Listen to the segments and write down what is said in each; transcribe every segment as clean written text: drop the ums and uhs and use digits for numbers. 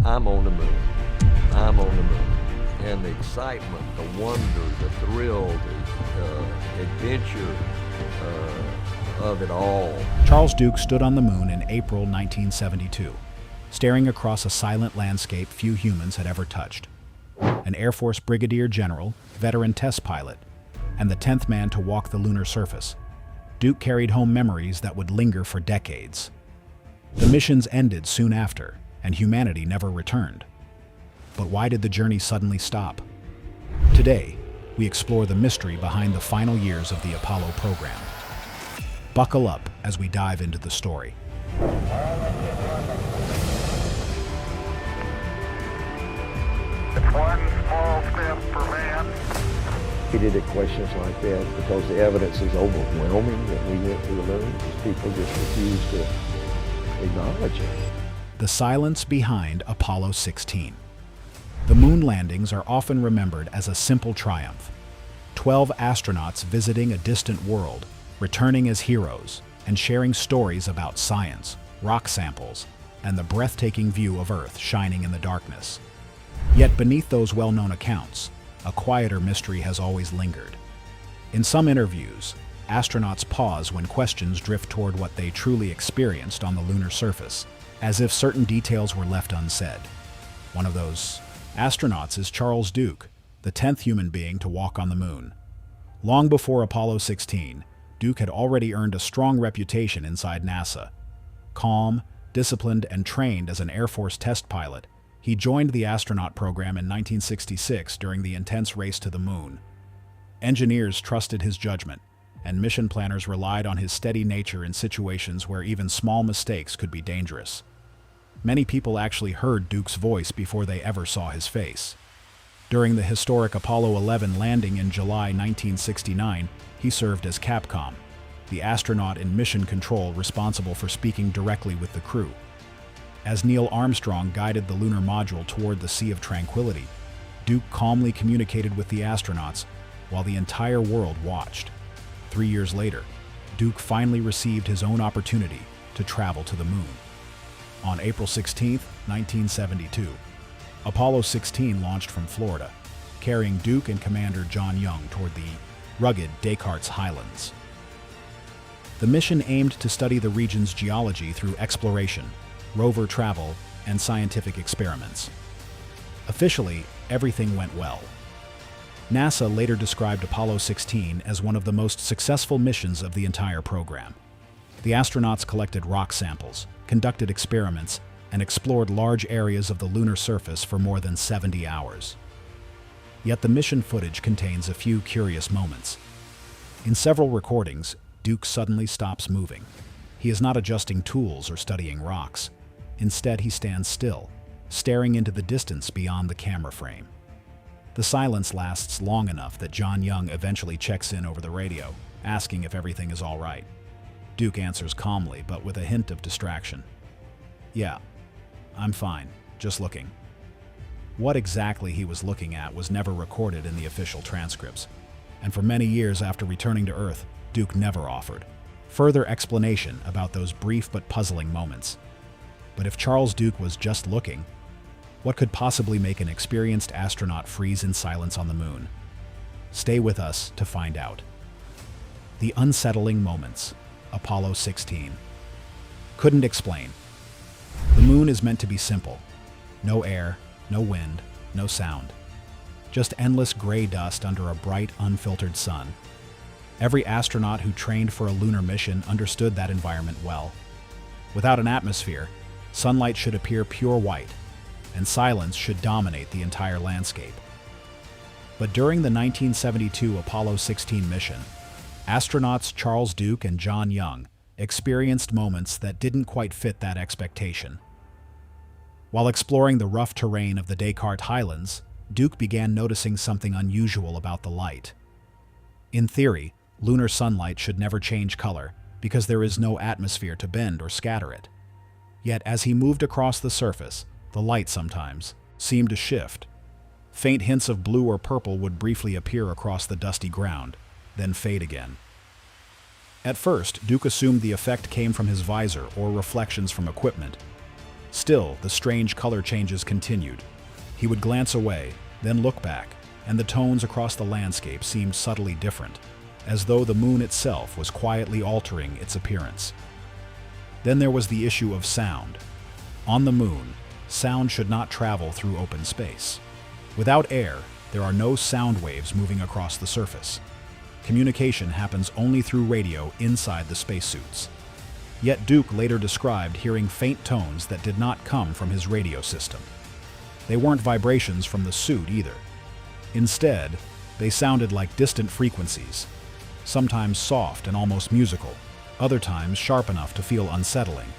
I'm on the moon. I'm on the moon. And the excitement, the wonder, the thrill, the adventure of it all. Charles Duke stood on the moon in April 1972, staring across a silent landscape few humans had ever touched. An Air Force brigadier general, veteran test pilot, and the 10th man to walk the lunar surface, Duke carried home memories that would linger for decades. The missions ended soon after, and humanity never returned. But why did the journey suddenly stop? Today, we explore the mystery behind the final years of the Apollo program. Buckle up as we dive into the story. It's one small step for man. He did it questions like that because the evidence is overwhelming that we went to the moon. People just refuse to acknowledge it. The silence behind Apollo 16. The moon landings are often remembered as a simple triumph. 12 astronauts visiting a distant world, returning as heroes, and sharing stories about science, rock samples, and the breathtaking view of Earth shining in the darkness. Yet beneath those well-known accounts, a quieter mystery has always lingered. In some interviews, astronauts pause when questions drift toward what they truly experienced on the lunar surface, as if certain details were left unsaid. One of those astronauts is Charles Duke, the 10th human being to walk on the moon. Long before Apollo 16, Duke had already earned a strong reputation inside NASA. Calm, disciplined, and trained as an Air Force test pilot, he joined the astronaut program in 1966 during the intense race to the moon. Engineers trusted his judgment, and mission planners relied on his steady nature in situations where even small mistakes could be dangerous. Many people actually heard Duke's voice before they ever saw his face. During the historic Apollo 11 landing in July 1969, he served as Capcom, the astronaut in mission control responsible for speaking directly with the crew. As Neil Armstrong guided the lunar module toward the Sea of Tranquility, Duke calmly communicated with the astronauts while the entire world watched. 3 years later, Duke finally received his own opportunity to travel to the moon. On April 16, 1972, Apollo 16 launched from Florida, carrying Duke and Commander John Young toward the rugged Descartes Highlands. The mission aimed to study the region's geology through exploration, rover travel, and scientific experiments. Officially, everything went well. NASA later described Apollo 16 as one of the most successful missions of the entire program. The astronauts collected rock samples, conducted experiments, and explored large areas of the lunar surface for more than 70 hours. Yet the mission footage contains a few curious moments. In several recordings, Duke suddenly stops moving. He is not adjusting tools or studying rocks. Instead, he stands still, staring into the distance beyond the camera frame. The silence lasts long enough that John Young eventually checks in over the radio, asking if everything is all right. Duke answers calmly, but with a hint of distraction. "Yeah, I'm fine, just looking." What exactly he was looking at was never recorded in the official transcripts, and for many years after returning to Earth, Duke never offered further explanation about those brief but puzzling moments. But if Charles Duke was just looking, what could possibly make an experienced astronaut freeze in silence on the moon? Stay with us to find out. The unsettling moments. Apollo 16. Couldn't explain. The moon is meant to be simple. No air, no wind, no sound. Just endless gray dust under a bright, unfiltered sun. Every astronaut who trained for a lunar mission understood that environment well. Without an atmosphere, sunlight should appear pure white, and silence should dominate the entire landscape. But during the 1972 Apollo 16 mission, astronauts Charles Duke and John Young experienced moments that didn't quite fit that expectation. While exploring the rough terrain of the Descartes Highlands, Duke began noticing something unusual about the light. In theory, lunar sunlight should never change color because there is no atmosphere to bend or scatter it. Yet as he moved across the surface, the light sometimes seemed to shift. Faint hints of blue or purple would briefly appear across the dusty ground, then fade again. At first, Duke assumed the effect came from his visor or reflections from equipment. Still, the strange color changes continued. He would glance away, then look back, and the tones across the landscape seemed subtly different, as though the moon itself was quietly altering its appearance. Then there was the issue of sound. On the moon, sound should not travel through open space. Without air, there are no sound waves moving across the surface. Communication happens only through radio inside the spacesuits. Yet Duke later described hearing faint tones that did not come from his radio system. They weren't vibrations from the suit either. Instead, they sounded like distant frequencies, sometimes soft and almost musical, other times sharp enough to feel unsettling.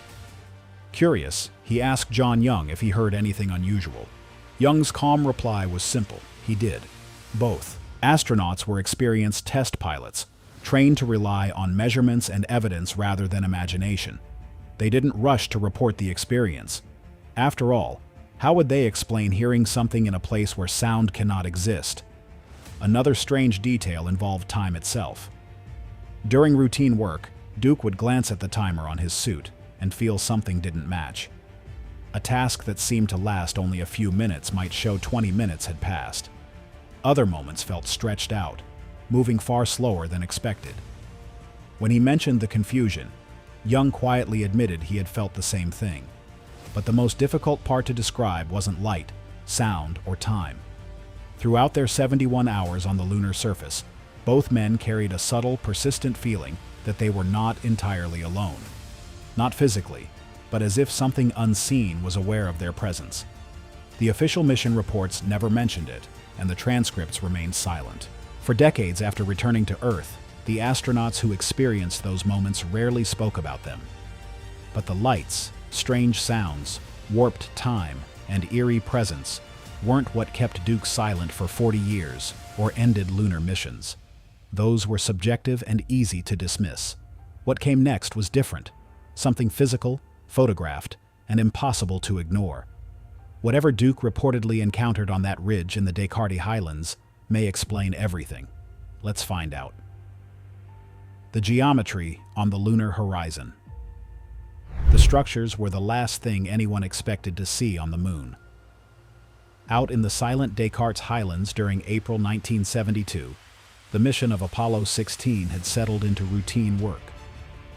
Curious, he asked John Young if he heard anything unusual. Young's calm reply was simple. He did. Both astronauts were experienced test pilots, trained to rely on measurements and evidence rather than imagination. They didn't rush to report the experience. After all, how would they explain hearing something in a place where sound cannot exist? Another strange detail involved time itself. During routine work, Duke would glance at the timer on his suit and feel something didn't match. A task that seemed to last only a few minutes might show 20 minutes had passed. Other moments felt stretched out, moving far slower than expected. When he mentioned the confusion, Young quietly admitted he had felt the same thing. But the most difficult part to describe wasn't light, sound, or time. Throughout their 71 hours on the lunar surface, both men carried a subtle, persistent feeling that they were not entirely alone. Not physically, but as if something unseen was aware of their presence. The official mission reports never mentioned it, and the transcripts remained silent. For decades after returning to Earth, the astronauts who experienced those moments rarely spoke about them. But the lights, strange sounds, warped time, and eerie presence weren't what kept Duke silent for 40 years or ended lunar missions. Those were subjective and easy to dismiss. What came next was different, something physical, photographed, and impossible to ignore. Whatever Duke reportedly encountered on that ridge in the Descartes Highlands may explain everything. Let's find out. The geometry on the lunar horizon. The structures were the last thing anyone expected to see on the moon. Out in the silent Descartes Highlands during April 1972, the mission of Apollo 16 had settled into routine work.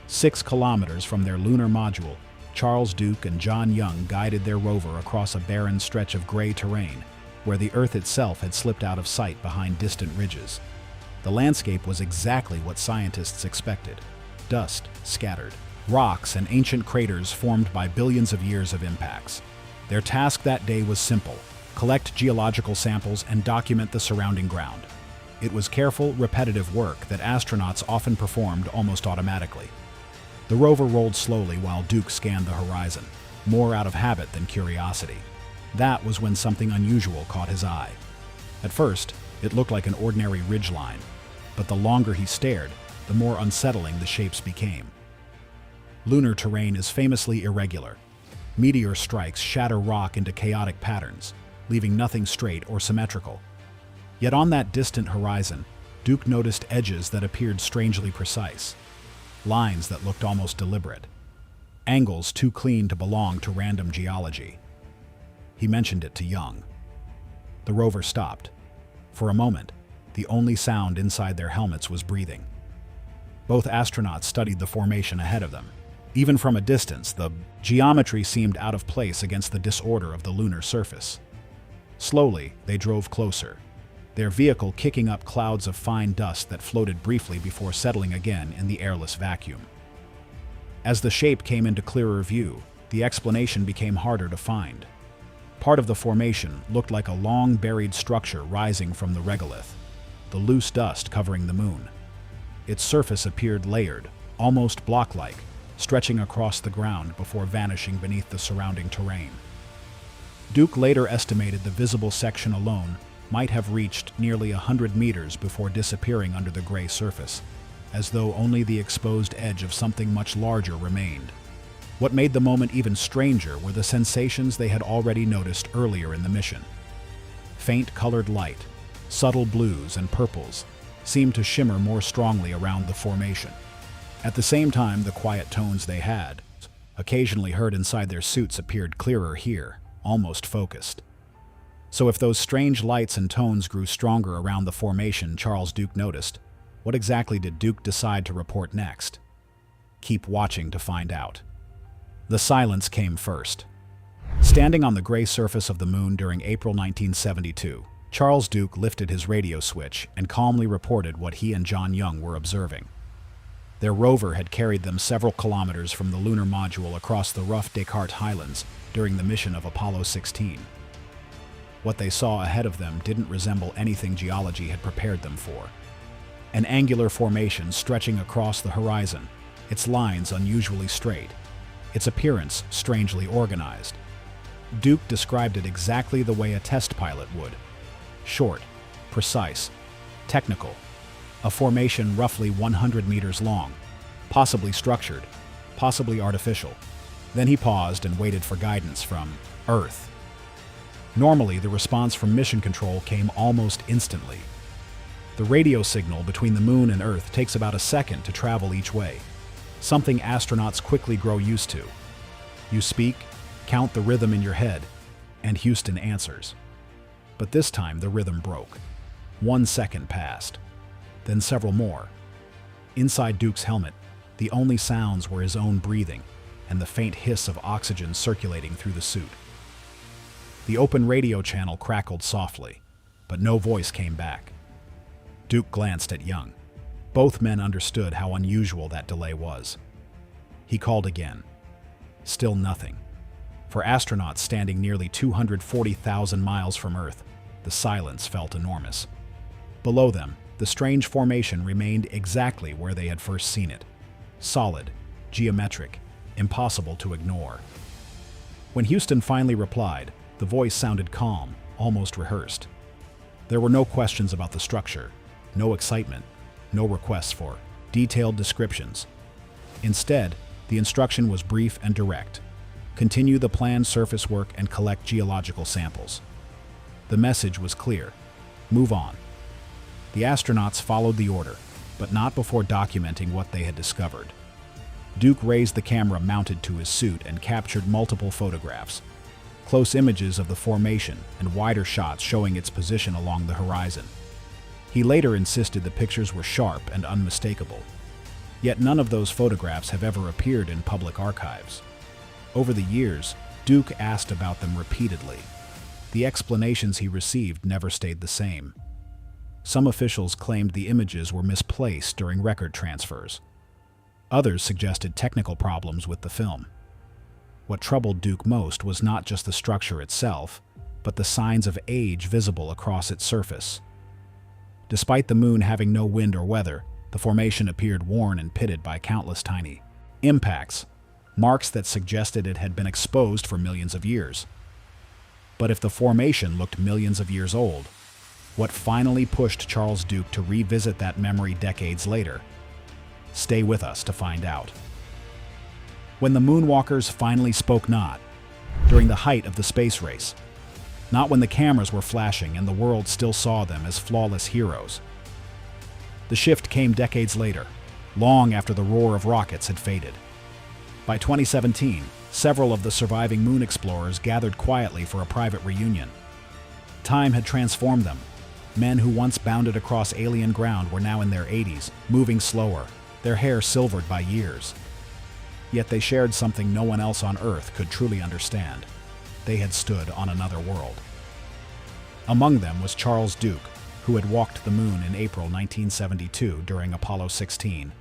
6 kilometers from their lunar module, Charles Duke and John Young guided their rover across a barren stretch of gray terrain, where the Earth itself had slipped out of sight behind distant ridges. The landscape was exactly what scientists expected. Dust scattered, rocks and ancient craters formed by billions of years of impacts. Their task that day was simple: collect geological samples and document the surrounding ground. It was careful, repetitive work that astronauts often performed almost automatically. The rover rolled slowly while Duke scanned the horizon, more out of habit than curiosity. That was when something unusual caught his eye. At first, it looked like an ordinary ridgeline, but the longer he stared, the more unsettling the shapes became. Lunar terrain is famously irregular. Meteor strikes shatter rock into chaotic patterns, leaving nothing straight or symmetrical. Yet on that distant horizon, Duke noticed edges that appeared strangely precise, lines that looked almost deliberate, angles too clean to belong to random geology. He mentioned it to Young. The rover stopped. For a moment, the only sound inside their helmets was breathing. Both astronauts studied the formation ahead of them. Even from a distance, the geometry seemed out of place against the disorder of the lunar surface. Slowly, they drove closer, their vehicle kicking up clouds of fine dust that floated briefly before settling again in the airless vacuum. As the shape came into clearer view, the explanation became harder to find. Part of the formation looked like a long buried structure rising from the regolith, the loose dust covering the moon. Its surface appeared layered, almost block-like, stretching across the ground before vanishing beneath the surrounding terrain. Duke later estimated the visible section alone might have reached nearly 100 meters before disappearing under the gray surface, as though only the exposed edge of something much larger remained. What made the moment even stranger were the sensations they had already noticed earlier in the mission. Faint colored light, subtle blues and purples, seemed to shimmer more strongly around the formation. At the same time, the quiet tones they had, occasionally heard inside their suits appeared clearer here, almost focused. So if those strange lights and tones grew stronger around the formation Charles Duke noticed, what exactly did Duke decide to report next? Keep watching to find out. The silence came first. Standing on the gray surface of the moon during April 1972, Charles Duke lifted his radio switch and calmly reported what he and John Young were observing. Their rover had carried them several kilometers from the lunar module across the rough Descartes Highlands during the mission of Apollo 16. What they saw ahead of them didn't resemble anything geology had prepared them for. An angular formation stretching across the horizon, its lines unusually straight, its appearance strangely organized. Duke described it exactly the way a test pilot would. Short, precise, technical. A formation roughly 100 meters long, possibly structured, possibly artificial. Then he paused and waited for guidance from Earth. Normally, the response from Mission Control came almost instantly. The radio signal between the Moon and Earth takes about a second to travel each way, something astronauts quickly grow used to. You speak, count the rhythm in your head, and Houston answers. But this time the rhythm broke. 1 second passed, then several more. Inside Duke's helmet, the only sounds were his own breathing and the faint hiss of oxygen circulating through the suit. The open radio channel crackled softly, but no voice came back. Duke glanced at Young. Both men understood how unusual that delay was. He called again. Still nothing. For astronauts standing nearly 240,000 miles from Earth, the silence felt enormous. Below them, the strange formation remained exactly where they had first seen it. Solid, geometric, impossible to ignore. When Houston finally replied, the voice sounded calm, almost rehearsed. There were no questions about the structure, no excitement, no requests for detailed descriptions. Instead, the instruction was brief and direct. Continue the planned surface work and collect geological samples. The message was clear. Move on. The astronauts followed the order, but not before documenting what they had discovered. Duke raised the camera mounted to his suit and captured multiple photographs, close images of the formation and wider shots showing its position along the horizon. He later insisted the pictures were sharp and unmistakable. Yet none of those photographs have ever appeared in public archives. Over the years, Duke asked about them repeatedly. The explanations he received never stayed the same. Some officials claimed the images were misplaced during record transfers. Others suggested technical problems with the film. What troubled Duke most was not just the structure itself, but the signs of age visible across its surface. Despite the moon having no wind or weather, the formation appeared worn and pitted by countless tiny impacts, marks that suggested it had been exposed for millions of years. But if the formation looked millions of years old, what finally pushed Charles Duke to revisit that memory decades later? Stay with us to find out. When the moonwalkers finally spoke not, during the height of the space race, not when the cameras were flashing and the world still saw them as flawless heroes. The shift came decades later, long after the roar of rockets had faded. By 2017, several of the surviving moon explorers gathered quietly for a private reunion. Time had transformed them. Men who once bounded across alien ground were now in their 80s, moving slower, their hair silvered by years. Yet they shared something no one else on Earth could truly understand. They had stood on another world. Among them was Charles Duke, who had walked the moon in April 1972 during Apollo 16.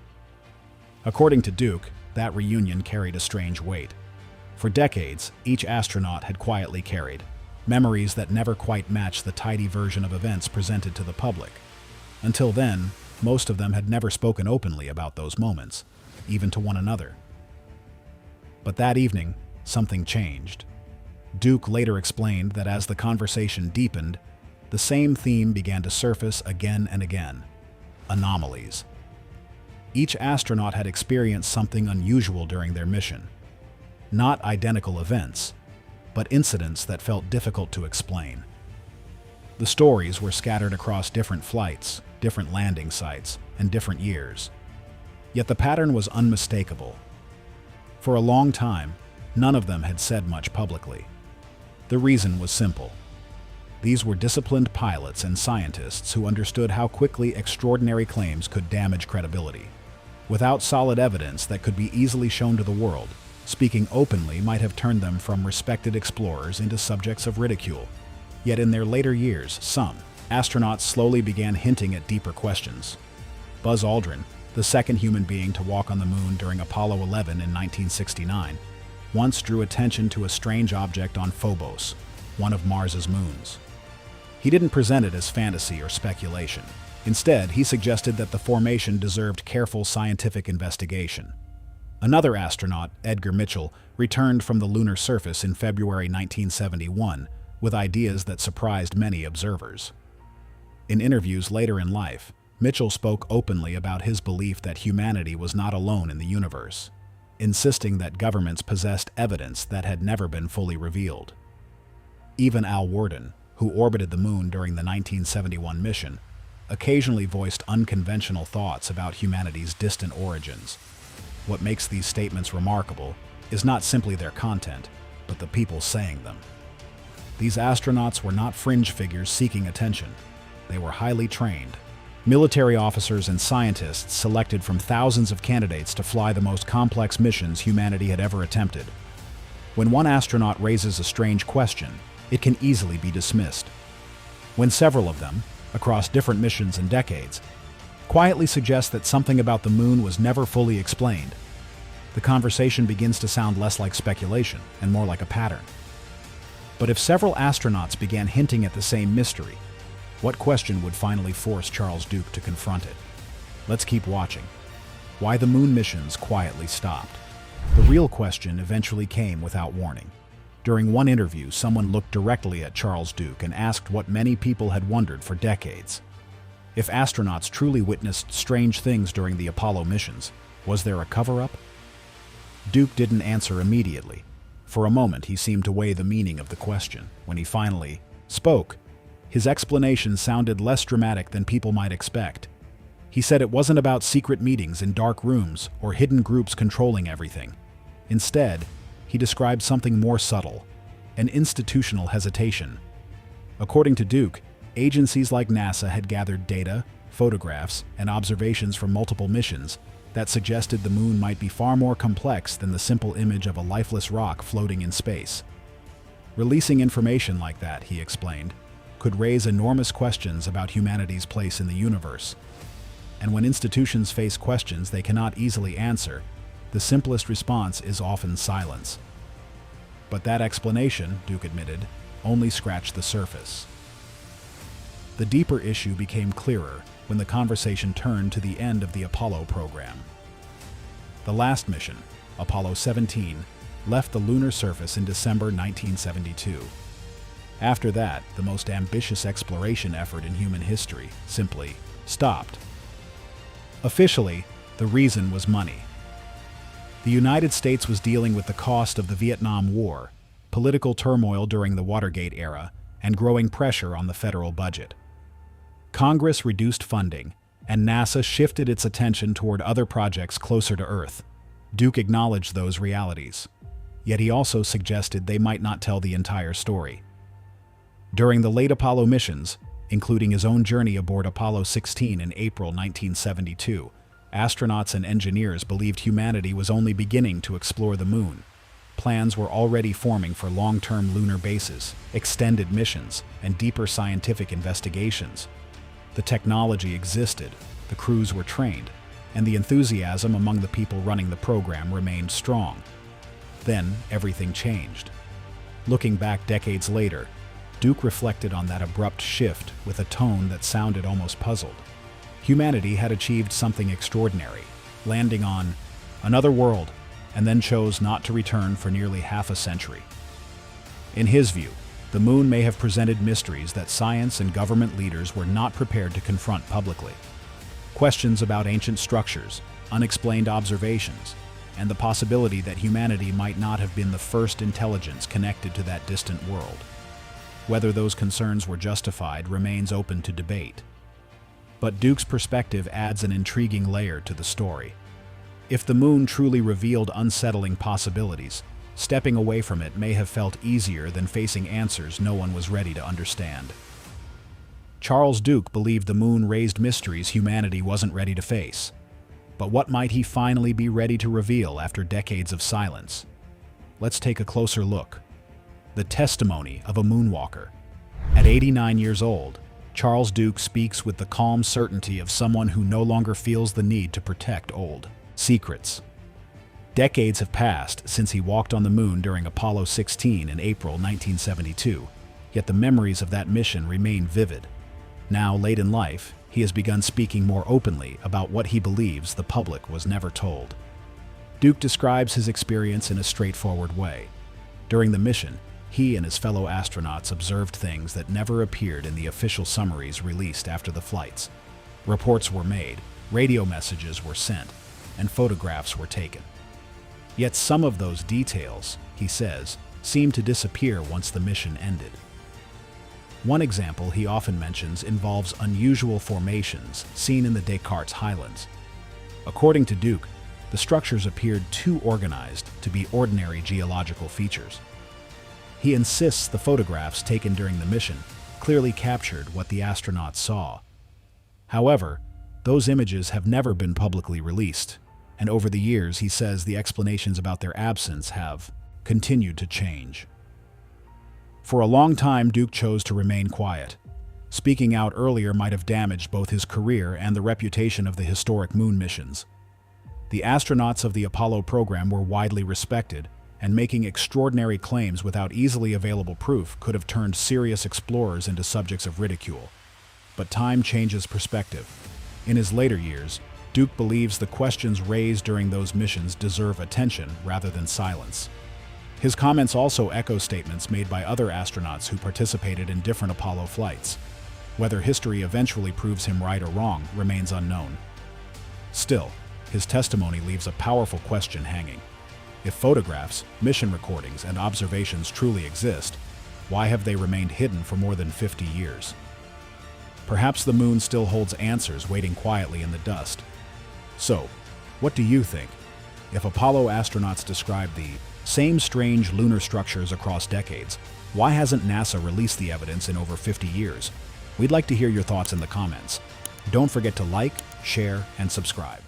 According to Duke, that reunion carried a strange weight. For decades, each astronaut had quietly carried memories that never quite matched the tidy version of events presented to the public. Until then, most of them had never spoken openly about those moments, even to one another. But that evening, something changed. Duke later explained that as the conversation deepened, the same theme began to surface again and again: anomalies. Each astronaut had experienced something unusual during their mission. Not identical events, but incidents that felt difficult to explain. The stories were scattered across different flights, different landing sites, and different years. Yet the pattern was unmistakable. For a long time, none of them had said much publicly. The reason was simple. These were disciplined pilots and scientists who understood how quickly extraordinary claims could damage credibility. Without solid evidence that could be easily shown to the world, speaking openly might have turned them from respected explorers into subjects of ridicule. Yet in their later years, some astronauts slowly began hinting at deeper questions. Buzz Aldrin, the second human being to walk on the moon during Apollo 11 in 1969, once drew attention to a strange object on Phobos, one of Mars's moons. He didn't present it as fantasy or speculation. Instead, he suggested that the formation deserved careful scientific investigation. Another astronaut, Edgar Mitchell, returned from the lunar surface in February 1971 with ideas that surprised many observers. In interviews later in life, Mitchell spoke openly about his belief that humanity was not alone in the universe, insisting that governments possessed evidence that had never been fully revealed. Even Al Worden, who orbited the moon during the 1971 mission, occasionally voiced unconventional thoughts about humanity's distant origins. What makes these statements remarkable is not simply their content, but the people saying them. These astronauts were not fringe figures seeking attention. They were highly trained, military officers and scientists selected from thousands of candidates to fly the most complex missions humanity had ever attempted. When one astronaut raises a strange question, it can easily be dismissed. When several of them, across different missions and decades, quietly suggest that something about the moon was never fully explained, the conversation begins to sound less like speculation and more like a pattern. But if several astronauts began hinting at the same mystery, what question would finally force Charles Duke to confront it? Let's keep watching. Why the moon missions quietly stopped. The real question eventually came without warning. During one interview, someone looked directly at Charles Duke and asked what many people had wondered for decades. If astronauts truly witnessed strange things during the Apollo missions, was there a cover-up? Duke didn't answer immediately. For a moment, he seemed to weigh the meaning of the question. When he finally spoke, his explanation sounded less dramatic than people might expect. He said it wasn't about secret meetings in dark rooms or hidden groups controlling everything. Instead, he described something more subtle, an institutional hesitation. According to Duke, agencies like NASA had gathered data, photographs, and observations from multiple missions that suggested the moon might be far more complex than the simple image of a lifeless rock floating in space. Releasing information like that, he explained, could raise enormous questions about humanity's place in the universe. And when institutions face questions they cannot easily answer, the simplest response is often silence. But that explanation, Duke admitted, only scratched the surface. The deeper issue became clearer when the conversation turned to the end of the Apollo program. The last mission, Apollo 17, left the lunar surface in December 1972. After that, the most ambitious exploration effort in human history simply stopped. Officially, the reason was money. The United States was dealing with the cost of the Vietnam War, political turmoil during the Watergate era, and growing pressure on the federal budget. Congress reduced funding, and NASA shifted its attention toward other projects closer to Earth. Duke acknowledged those realities, yet he also suggested they might not tell the entire story. During the late Apollo missions, including his own journey aboard Apollo 16 in April 1972, astronauts and engineers believed humanity was only beginning to explore the moon. Plans were already forming for long-term lunar bases, extended missions, and deeper scientific investigations. The technology existed, the crews were trained, and the enthusiasm among the people running the program remained strong. Then, everything changed. Looking back decades later, Duke reflected on that abrupt shift with a tone that sounded almost puzzled. Humanity had achieved something extraordinary, landing on another world, and then chose not to return for nearly half a century. In his view, the moon may have presented mysteries that science and government leaders were not prepared to confront publicly. Questions about ancient structures, unexplained observations, and the possibility that humanity might not have been the first intelligence connected to that distant world. Whether those concerns were justified remains open to debate. But Duke's perspective adds an intriguing layer to the story. If the moon truly revealed unsettling possibilities, stepping away from it may have felt easier than facing answers no one was ready to understand. Charles Duke believed the moon raised mysteries humanity wasn't ready to face. But what might he finally be ready to reveal after decades of silence? Let's take a closer look. The testimony of a moonwalker. At 89 years old, Charles Duke speaks with the calm certainty of someone who no longer feels the need to protect old secrets. Decades have passed since he walked on the moon during Apollo 16 in April 1972, yet the memories of that mission remain vivid. Now, late in life, he has begun speaking more openly about what he believes the public was never told. Duke describes his experience in a straightforward way. During the mission, he and his fellow astronauts observed things that never appeared in the official summaries released after the flights. Reports were made, radio messages were sent, and photographs were taken. Yet some of those details, he says, seemed to disappear once the mission ended. One example he often mentions involves unusual formations seen in the Descartes Highlands. According to Duke, the structures appeared too organized to be ordinary geological features. He insists the photographs taken during the mission clearly captured what the astronauts saw. However, those images have never been publicly released, and over the years he says the explanations about their absence have continued to change. For a long time, Duke chose to remain quiet. Speaking out earlier might have damaged both his career and the reputation of the historic moon missions. The astronauts of the Apollo program were widely respected, and making extraordinary claims without easily available proof could have turned serious explorers into subjects of ridicule. But time changes perspective. In his later years, Duke believes the questions raised during those missions deserve attention rather than silence. His comments also echo statements made by other astronauts who participated in different Apollo flights. Whether history eventually proves him right or wrong remains unknown. Still, his testimony leaves a powerful question hanging. If photographs, mission recordings, and observations truly exist, why have they remained hidden for more than 50 years? Perhaps the moon still holds answers waiting quietly in the dust. So, what do you think? If Apollo astronauts described the same strange lunar structures across decades, why hasn't NASA released the evidence in over 50 years? We'd like to hear your thoughts in the comments. Don't forget to like, share, and subscribe.